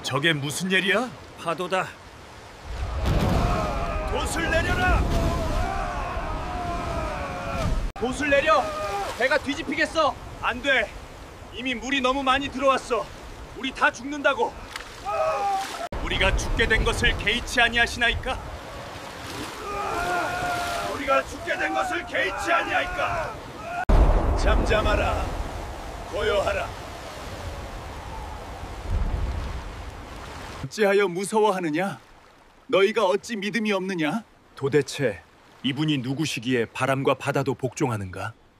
저게 무슨 일이야? 파도다. 돛을 내려라! 돛을 내려! 배가 뒤집히겠어! 안 돼! 이미 물이 너무 많이 들어왔어. 우리 다 죽는다고. 우리가 죽게 된 것을 개의치 아니하시나이까? 우리가 죽게 된 것을 개의치 아니하이까? 잠잠하라. 고요하라. 어찌하여 무서워하느냐? 너희가 어찌 믿음이 없느냐? 도대체 이분이 누구시기에 바람과 바다도 복종하는가?